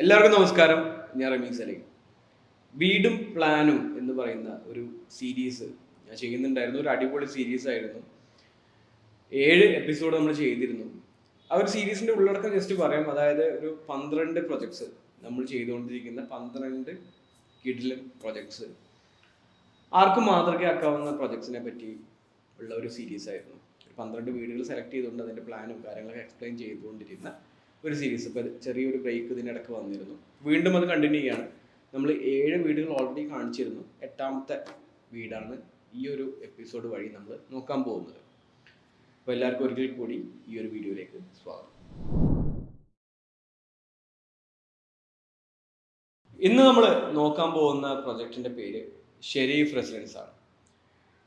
എല്ലാവർക്കും നമസ്കാരം. ഞാൻ റമീസ് അലി. വീടും പ്ലാനും എന്ന് പറയുന്ന ഒരു സീരീസ് ഞാൻ ചെയ്യുന്നുണ്ടായിരുന്നു. ഒരു അടിപൊളി സീരീസ് ആയിരുന്നു. 7 എപ്പിസോഡ് നമ്മൾ ചെയ്തിരുന്നു. ആ ഒരു സീരീസിന്റെ ഉള്ളടക്കം ജസ്റ്റ് പറയാം. അതായത് ഒരു 12 പ്രൊജക്ട്സ് നമ്മൾ ചെയ്തുകൊണ്ടിരിക്കുന്ന 12 കിടിലൻ പ്രൊജക്ട്സ്, ആർക്കും മാതൃകയാക്കാവുന്ന പ്രൊജക്ട്സിനെ പറ്റി ഉള്ള ഒരു സീരീസ് ആയിരുന്നു. 12 വീടുകൾ സെലക്ട് ചെയ്തുകൊണ്ട് അതിന്റെ പ്ലാനും കാര്യങ്ങളൊക്കെ എക്സ്പ്ലെയിൻ ചെയ്തുകൊണ്ടിരുന്ന ഒരു സീരീസ്. ഇപ്പോൾ ചെറിയൊരു ബ്രേക്ക് ഇതിനിടക്ക് വന്നിരുന്നു. വീണ്ടും അത് കണ്ടിന്യൂ ചെയ്യാണ്. നമ്മൾ 7 വീടുകൾ ഓൾറെഡി കാണിച്ചിരുന്നു. 8ാമത്തെ വീടാണ് ഈ ഒരു എപ്പിസോഡ് വഴി നമ്മൾ നോക്കാൻ പോകുന്നത്. അപ്പോൾ എല്ലാവർക്കും ഒരിക്കൽ കൂടി ഈ ഒരു വീഡിയോയിലേക്ക് സ്വാഗതം. ഇന്ന് നമ്മൾ നോക്കാൻ പോകുന്ന പ്രൊജക്റ്റിന്റെ പേര് ഷെരീഫ് റെസിഡൻസ് ആണ്.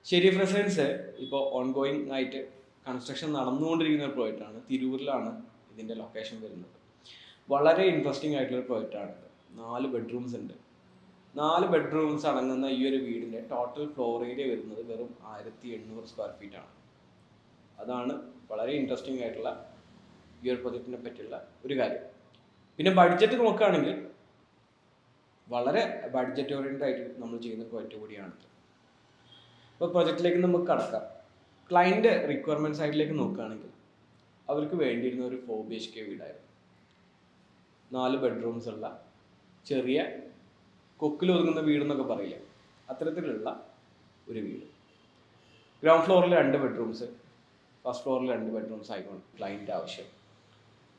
ഷെരീഫ് റെസിഡൻസ് ഇപ്പോൾ ഓൺഗോയിങ് ആയിട്ട് കൺസ്ട്രക്ഷൻ നടന്നുകൊണ്ടിരിക്കുന്ന ഒരു പ്രോജക്റ്റാണ്. തിരൂരിലാണ് ഇതിൻ്റെ ലൊക്കേഷൻ വരുന്നത്. വളരെ ഇൻട്രസ്റ്റിംഗ് ആയിട്ടുള്ള പ്രോജക്റ്റാണ്. 4 ബെഡ്റൂംസ് ഉണ്ട്. 4 ബെഡ്റൂംസ് അടങ്ങുന്ന ഈ ഒരു വീടിൻ്റെ ടോട്ടൽ ഫ്ലോർ ഏരിയ വരുന്നത് വെറും 1800 സ്ക്വയർ ഫീറ്റ് ആണ്. അതാണ് വളരെ ഇൻട്രസ്റ്റിംഗ് ആയിട്ടുള്ള ഈ ഒരു പ്രൊജക്റ്റിനെ പറ്റിയുള്ള ഒരു കാര്യം. പിന്നെ ബഡ്ജറ്റ് നോക്കുകയാണെങ്കിൽ വളരെ ബഡ്ജറ്റ് ഓറിയൻറ്റഡ് ആയിട്ട് നമ്മൾ ചെയ്യുന്ന പ്രോജക്റ്റ് കൂടിയാണ്. ഇപ്പോൾ പ്രൊജക്റ്റിലേക്ക് നമുക്ക് കടക്കാം. ക്ലയൻറ്റ് റിക്വയർമെൻറ്റ് സൈഡിലേക്ക് നോക്കുകയാണെങ്കിൽ അവർക്ക് വേണ്ടിയിരുന്ന ഒരു 4 BHK വീടായിരുന്നു. 4 ബെഡ്റൂംസ് ഉള്ള ചെറിയ കൊക്കിൽ ഒതുങ്ങുന്ന വീടെന്നൊക്കെ പറയില്ല, അത്തരത്തിലുള്ള ഒരു വീട്. ഗ്രൗണ്ട് ഫ്ലോറിൽ 2 ബെഡ്റൂംസ്, ഫസ്റ്റ് ഫ്ലോറിൽ 2 ബെഡ്റൂംസ് ആയിക്കോട്ടെ ക്ലയൻറ്റ് ആവശ്യം.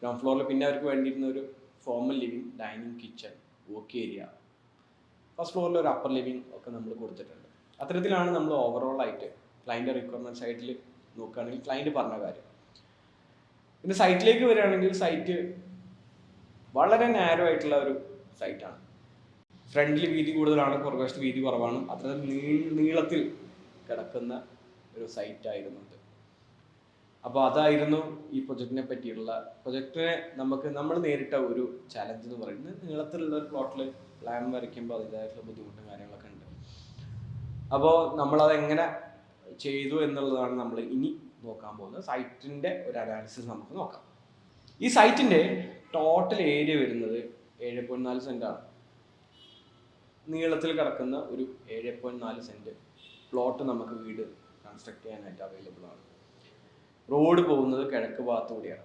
ഗ്രൗണ്ട് ഫ്ലോറിൽ പിന്നെ അവർക്ക് വേണ്ടിയിരുന്ന ഒരു formal living, dining, kitchen, work area. First ഫ്ലോറിൽ ഒരു അപ്പർ ലിവിങ് ഒക്കെ നമ്മൾ കൊടുത്തിട്ടുണ്ട്. അത്തരത്തിലാണ് നമ്മൾ ഓവറോൾ ആയിട്ട് ക്ലയൻറ്റ് റിക്വയർമെൻറ്റ് സൈറ്റിൽ നോക്കുകയാണെങ്കിൽ ക്ലയൻറ്റ് പറഞ്ഞ കാര്യം. പിന്നെ സൈറ്റിലേക്ക് വരികയാണെങ്കിൽ സൈറ്റ് വളരെ നാരോ ആയിട്ടുള്ള ഒരു സൈറ്റാണ്. ഫ്രണ്ടിൽ വീതി കൂടുതലാണ്, പുറകുവശത്ത് വീതി കുറവാണ്. അത്രയും നീളത്തിൽ കിടക്കുന്ന ഒരു സൈറ്റായിരുന്നു ഇത്. അപ്പോൾ അതായിരുന്നു ഈ പ്രൊജക്റ്റിനെ പറ്റിയുള്ള. പ്രൊജക്റ്റിനെ നമ്മൾ നേരിട്ട ഒരു ചലഞ്ച് എന്ന് പറയുന്നത്, നീളത്തിലുള്ള ഒരു പ്ലോട്ടിൽ പ്ലാൻ വരയ്ക്കുമ്പോൾ അതിൻ്റെതായിട്ടുള്ള ബുദ്ധിമുട്ടും കാര്യങ്ങളൊക്കെ ഉണ്ട്. അപ്പോൾ നമ്മളതെങ്ങനെ ചെയ്തു എന്നുള്ളതാണ് നമ്മൾ ഇനി നോക്കാൻ പോകുന്നത്. സൈറ്റിൻ്റെ ഒരു അനാലിസിസ് നമുക്ക് നോക്കാം. ഈ സൈറ്റിൻ്റെ ടോട്ടൽ ഏരിയ വരുന്നത് 7.4 സെൻറ്റാണ്. നീളത്തിൽ കിടക്കുന്ന ഒരു 7.4 സെൻറ്റ് പ്ലോട്ട് നമുക്ക് വീട് കൺസ്ട്രക്ട് ചെയ്യാനായിട്ട് അവൈലബിൾ ആണ്. റോഡ് പോകുന്നത് കിഴക്ക് ഭാഗത്തു കൂടിയാണ്.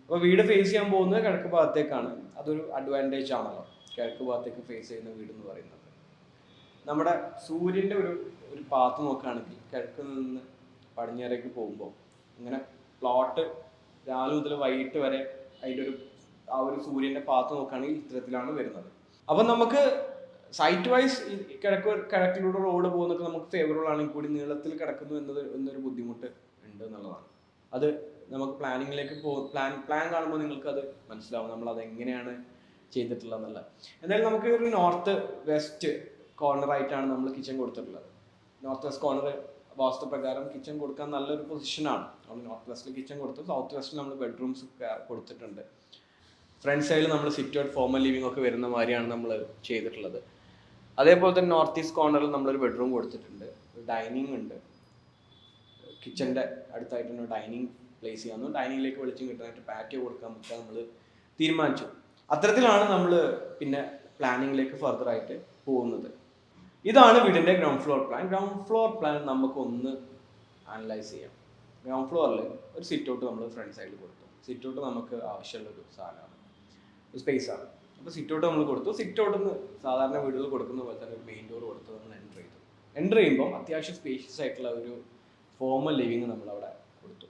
അപ്പോൾ വീട് ഫേസ് ചെയ്യാൻ പോകുന്നത് കിഴക്ക് ഭാഗത്തേക്കാണ്. അതൊരു അഡ്വാൻറ്റേജ് ആണല്ലോ, കിഴക്ക് ഭാഗത്തേക്ക് ഫേസ് ചെയ്യുന്ന വീട് എന്ന് പറയുന്നത്. നമ്മുടെ സൂര്യൻ്റെ ഒരു പാത്ത് നോക്കുകയാണെങ്കിൽ കിഴക്ക് നിന്ന് പടിഞ്ഞാറേക്ക് പോകുമ്പോൾ ഇങ്ങനെ പ്ലോട്ട് രാവിലെ മുതൽ വൈകിട്ട് വരെ അതിൻ്റെ ആ ഒരു സൂര്യൻ്റെ പാത്ത് നോക്കുകയാണെങ്കിൽ ഇത്തരത്തിലാണ് വരുന്നത്. അപ്പം നമുക്ക് സൈറ്റ് വൈസ് കിഴക്കിലൂടെ റോഡ് പോകുന്നതൊക്കെ നമുക്ക് ഫേവറബിൾ ആണെങ്കിൽ കൂടി നീളത്തിൽ കിടക്കുന്നു എന്നൊരു ബുദ്ധിമുട്ട് ഉണ്ട് എന്നുള്ളതാണ്. അത് നമുക്ക് പ്ലാനിങ്ങിലേക്ക് പ്ലാൻ കാണുമ്പോൾ നിങ്ങൾക്ക് അത് മനസ്സിലാവും നമ്മളത് എങ്ങനെയാണ് ചെയ്തിട്ടുള്ളതെന്നല്ല. എന്തായാലും നമുക്ക് ഒരു നോർത്ത് വെസ്റ്റ് കോർണറായിട്ടാണ് നമ്മൾ കിച്ചൺ കൊടുത്തിട്ടുള്ളത്. നോർത്ത് വെസ്റ്റ് കോർണർ വാസ്തുപ്രകാരം കിച്ചൺ കൊടുക്കാൻ നല്ലൊരു പൊസിഷനാണ്. നമ്മൾ നോർത്ത് വെസ്റ്റിൽ കിച്ചൺ കൊടുത്തു, സൗത്ത് വെസ്റ്റിൽ നമ്മൾ ബെഡ്റൂംസ് കൊടുത്തിട്ടുണ്ട്. ഫ്രണ്ട് സൈഡിൽ നമ്മൾ സിറ്റ് ഔട്ട് ഫോർമൽ ലിവിംഗ് ഒക്കെ വരുന്ന മാതിരിയാണ് നമ്മൾ ചെയ്തിട്ടുള്ളത്. അതേപോലെ തന്നെ നോർത്ത് ഈസ്റ്റ് കോർണറിൽ നമ്മളൊരു ബെഡ്റൂം കൊടുത്തിട്ടുണ്ട്. ഡൈനിങ് ഉണ്ട്. കിച്ചൻ്റെ അടുത്തായിട്ട് തന്നെ ഡൈനിങ് പ്ലേസ് ചെയ്യാമെന്നു, ഡൈനിങ്ങിലേക്ക് വെളിച്ചം കിട്ടാനായിട്ട് പാറ്റിയോ കൊടുക്കാൻ പറ്റാൻ നമ്മൾ തീരുമാനിച്ചു. അത്തരത്തിലാണ് നമ്മൾ പിന്നെ പ്ലാനിങ്ങിലേക്ക് ഫർദർ ആയിട്ട് പോകുന്നത്. ഇതാണ് വീടിൻ്റെ ground floor plan. Ground floor plan നമുക്കൊന്ന് അനലൈസ് ചെയ്യാം. ഗ്രൗണ്ട് ഫ്ലോറിൽ ഒരു സിറ്റ് ഔട്ട് നമ്മൾ ഫ്രണ്ട് സൈഡിൽ കൊടുത്തു. സിറ്റ് ഔട്ട് നമുക്ക് ആവശ്യമുള്ളൊരു സാധനമാണ്, ഒരു സ്പേസാണ്. അപ്പോൾ സിറ്റ് ഔട്ട് നമ്മൾ കൊടുത്തു. സിറ്റ് ഔട്ടിൽ നിന്ന് സാധാരണ വീടുകൾ കൊടുക്കുന്ന പോലെ തന്നെ ഒരു മെയിൻ ഡോർ കൊടുത്ത് നമ്മൾ എൻ്റർ ചെയ്തു. എൻ്റർ ചെയ്യുമ്പോൾ അത്യാവശ്യം സ്പേഷ്യസ് ആയിട്ടുള്ള ഒരു ഫോർമൽ ലിവിങ് നമ്മളവിടെ കൊടുത്തു.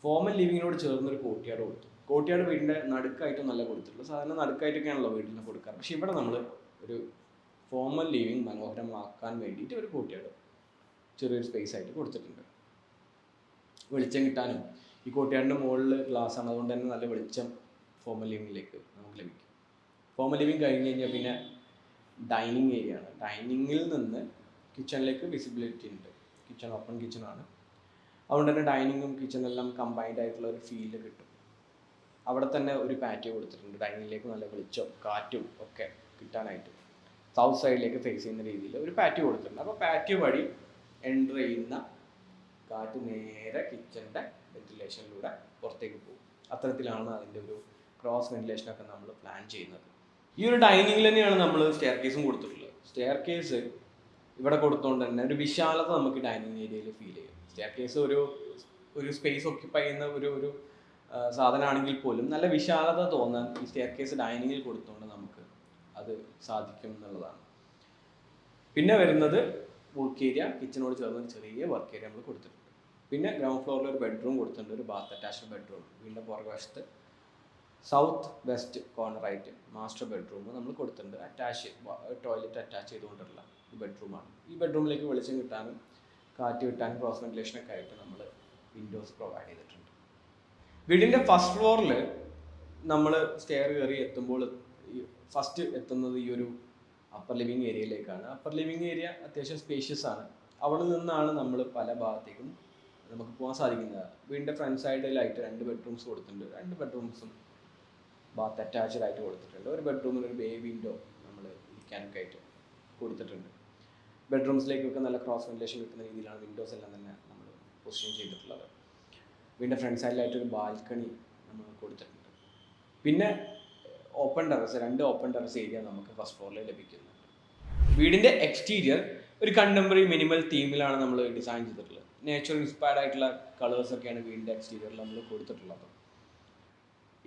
ഫോർമൽ ലിവിങ്ങിനോട് ചേർന്നൊരു കോർട്ട്യാർഡ് കൊടുത്തു. കോർട്ട്യാർഡ് വീടിൻ്റെ നടുക്കായിട്ട് നല്ല കൊടുത്തിട്ടുള്ളൂ. സാധാരണ നടുക്കായിട്ടൊക്കെയാണല്ലോ വീട്ടിൽ കൊടുക്കാറ്. പക്ഷേ ഇവിടെ നമ്മൾ ഒരു ഫോർമൽ ലിവിങ് മനോഹരമാക്കാൻ വേണ്ടിയിട്ട് ഒരു കോർട്ട്യാർഡ് ചെറിയൊരു സ്പേസ് ആയിട്ട് കൊടുത്തിട്ടുണ്ട്. വെളിച്ചം കിട്ടാനും ഈ കോർട്ട്യാർഡിൻ്റെ മുകളിൽ ഗ്ലാസ് ആണ്, അതുകൊണ്ട് തന്നെ നല്ല വെളിച്ചം ഫോർമൽ ലിവിങ്ങിലേക്ക് നമുക്ക് ലഭിക്കും. ഫോർമൽ ലിവിങ് കഴിഞ്ഞ് കഴിഞ്ഞാൽ പിന്നെ ഡൈനിങ് ഏരിയ ആണ്. ഡൈനിങ്ങിൽ നിന്ന് കിച്ചണിലേക്ക് വിസിബിലിറ്റി ഉണ്ട്. കിച്ചൺ ഓപ്പൺ കിച്ചണാണ്, അതുകൊണ്ട് തന്നെ ഡൈനിങ്ങും കിച്ചണെല്ലാം കമ്പൈൻഡ് ആയിട്ടുള്ള ഒരു ഫീല് കിട്ടും. അവിടെ തന്നെ ഒരു പാറ്റിയോ കൊടുത്തിട്ടുണ്ട്. ഡൈനിങ്ങിലേക്ക് നല്ല വെളിച്ചം കാറ്റും ഒക്കെ കിട്ടാനായിട്ട് സൗത്ത് സൈഡിലേക്ക് ഫേസ് ചെയ്യുന്ന രീതിയിൽ ഒരു പാറ്റിയോ കൊടുത്തിട്ടുണ്ട്. അപ്പോൾ പാറ്റിയോ വഴി എൻ്റർ ചെയ്യുന്ന കാറ്റ് നേരെ കിച്ചൻ്റെ വെന്റിലേഷനിലൂടെ പുറത്തേക്ക് പോകും. അത്തരത്തിലാണ് അതിൻ്റെ ഒരു ക്രോസ് വെന്റിലേഷനൊക്കെ നമ്മൾ പ്ലാൻ ചെയ്യുന്നത്. ഈ ഒരു ഡൈനിങ്ങിൽ തന്നെയാണ് നമ്മൾ സ്റ്റെയർ കേസും കൊടുത്തിട്ടുള്ളത്. സ്റ്റെയർ കേസ് ഇവിടെ കൊടുത്തുകൊണ്ട് തന്നെ ഒരു വിശാലത നമുക്ക് ഡൈനിങ് ഏരിയയിൽ ഫീൽ ചെയ്യും. സ്റ്റെയർ കേസ് ഒരു സ്പേസ് ഓക്യുപ്പൈ ചെയ്യുന്ന ഒരു സാധനമാണെങ്കിൽ പോലും നല്ല വിശാലത തോന്നാൻ ഈ സ്റ്റെയർ കേസ് ഡൈനിങ്ങിൽ കൊടുത്തുകൊണ്ട് നമുക്ക് അത് സാധിക്കും എന്നുള്ളതാണ്. പിന്നെ വരുന്നത് വർക്ക് ഏരിയ, കിച്ചണോട് ചേർന്ന് ചെറിയ വർക്ക് ഏരിയ നമ്മൾ കൊടുത്തിട്ടുണ്ട്. പിന്നെ ഗ്രൗണ്ട് ഫ്ലോറിൽ ഒരു ബെഡ്റൂം കൊടുത്തിട്ടുണ്ട്, ഒരു ബാത്ത് അറ്റാച്ച്ഡ് ബെഡ്റൂം. വീടിൻ്റെ പുറകുവശത്ത് സൗത്ത് വെസ്റ്റ് കോർണറായിട്ട് മാസ്റ്റർ ബെഡ്റൂം നമ്മൾ കൊടുത്തിട്ടുണ്ട്. ടോയ്ലറ്റ് അറ്റാച്ച് ചെയ്തുകൊണ്ടുള്ള ഒരു ബെഡ്റൂമാണ്. ഈ ബെഡ്റൂമിലേക്ക് വെളിച്ചം കിട്ടാനും കാറ്റ് കിട്ടാനും ക്രോസ് വെന്റിലേഷനൊക്കെ ആയിട്ട് നമ്മൾ വിൻഡോസ് പ്രൊവൈഡ് ചെയ്തിട്ടുണ്ട്. വീടിൻ്റെ ഫസ്റ്റ് ഫ്ലോറിൽ നമ്മൾ സ്റ്റെയർ കയറി എത്തുമ്പോൾ ഫസ്റ്റ് എത്തുന്നത് ഈ ഒരു അപ്പർ ലിവിങ് ഏരിയയിലേക്കാണ്. അപ്പർ ലിവിങ് ഏരിയ അത്യാവശ്യം സ്പേഷ്യസ് ആണ്. അവിടെ നിന്നാണ് നമ്മൾ പല ഭാഗത്തേക്കും നമുക്ക് പോകാൻ സാധിക്കുന്നത്. വീടിൻ്റെ ഫ്രണ്ട് സൈഡിലായിട്ട് 2 ബെഡ്റൂംസ് കൊടുത്തിട്ടുണ്ട്. 2 ബെഡ്റൂംസും ബാത്ത് അറ്റാച്ച്ഡ് ആയിട്ട് കൊടുത്തിട്ടുണ്ട്. ഒരു ബെഡ്റൂമിൽ ഒരു ബേ വിൻഡോ നമ്മൾ ഇരിക്കാനൊക്കെ ആയിട്ട് കൊടുത്തിട്ടുണ്ട്. ബെഡ്റൂംസിലേക്കൊക്കെ നല്ല ക്രോസ് വെന്റിലേഷൻ കിട്ടുന്ന രീതിയിലാണ് വിൻഡോസ് എല്ലാം തന്നെ നമ്മൾ പൊസിഷൻ ചെയ്തിട്ടുള്ളത്. വീടിൻ്റെ ഫ്രണ്ട് സൈഡിലായിട്ട് ഒരു ബാൽക്കണി നമ്മൾ കൊടുത്തിട്ടുണ്ട്. പിന്നെ open terrace, 2 open terrace area നമുക്ക് ഫസ്റ്റ് ഫ്ലോറിൽ ലഭിക്കുന്നുണ്ട്. വീടിൻ്റെ എക്സ്റ്റീരിയർ ഒരു കണ്ടംപററി മിനിമൽ തീമിലാണ് നമ്മൾ ഡിസൈൻ ചെയ്തിട്ടുള്ളത്. നേച്ചർ ഇൻസ്പയർഡ് ആയിട്ടുള്ള കളേഴ്സൊക്കെയാണ് വീടിൻ്റെ എക്സ്റ്റീരിയറിൽ നമ്മൾ കൊടുത്തിട്ടുള്ളത്.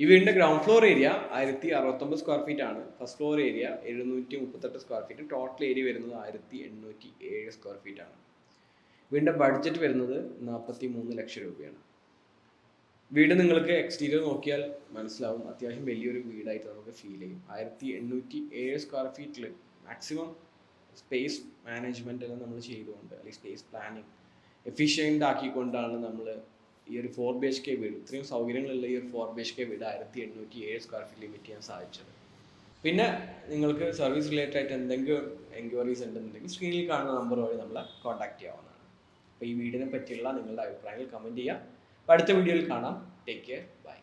ഈ വീടിൻ്റെ ground floor area 1069 square feet ആണ്. First floor area 738 square feet. Total area വരുന്നത് 1807 സ്ക്വയർ ഫീറ്റ് ആണ്. വീടിൻ്റെ ബഡ്ജറ്റ് വരുന്നത് 43 ലക്ഷം രൂപയാണ്. വീട് നിങ്ങൾക്ക് എക്സ്റ്റീരിയർ നോക്കിയാൽ മനസ്സിലാവും, അത്യാവശ്യം വലിയൊരു വീടായിട്ട് നമുക്ക് ഫീൽ ചെയ്യും. 1807 സ്ക്വയർ ഫീറ്റിൽ മാക്സിമം സ്പേസ് മാനേജ്മെൻ്റ് എല്ലാം നമ്മൾ ചെയ്തുകൊണ്ട്, അല്ലെങ്കിൽ സ്പേസ് പ്ലാനിങ് എഫിഷ്യൻ്റ് ആക്കിക്കൊണ്ടാണ് നമ്മൾ ഈ ഒരു 4 BHK വീട്, ഇത്രയും സൗകര്യങ്ങളുള്ള ഈ ഒരു 4 BHK വീട് 1807 സ്ക്വയർ ഫീറ്റ് ലിമിറ്റ് ചെയ്യാൻ സാധിച്ചത്. പിന്നെ നിങ്ങൾക്ക് സർവീസ് റിലേറ്റഡ് ആയിട്ട് എന്തെങ്കിലും എൻക്വയറീസ് ഉണ്ടെന്നുണ്ടെങ്കിൽ സ്ക്രീനിൽ കാണുന്ന നമ്പർ വഴി നമ്മളെ കോൺടാക്ട് ചെയ്യാവുന്നതാണ്. അപ്പോൾ ഈ വീടിനെ പറ്റിയുള്ള നിങ്ങളുടെ അഭിപ്രായങ്ങൾ കമൻറ്റ് ചെയ്യുക. അടുത്ത വീഡിയോയിൽ കാണാം. Take care, by.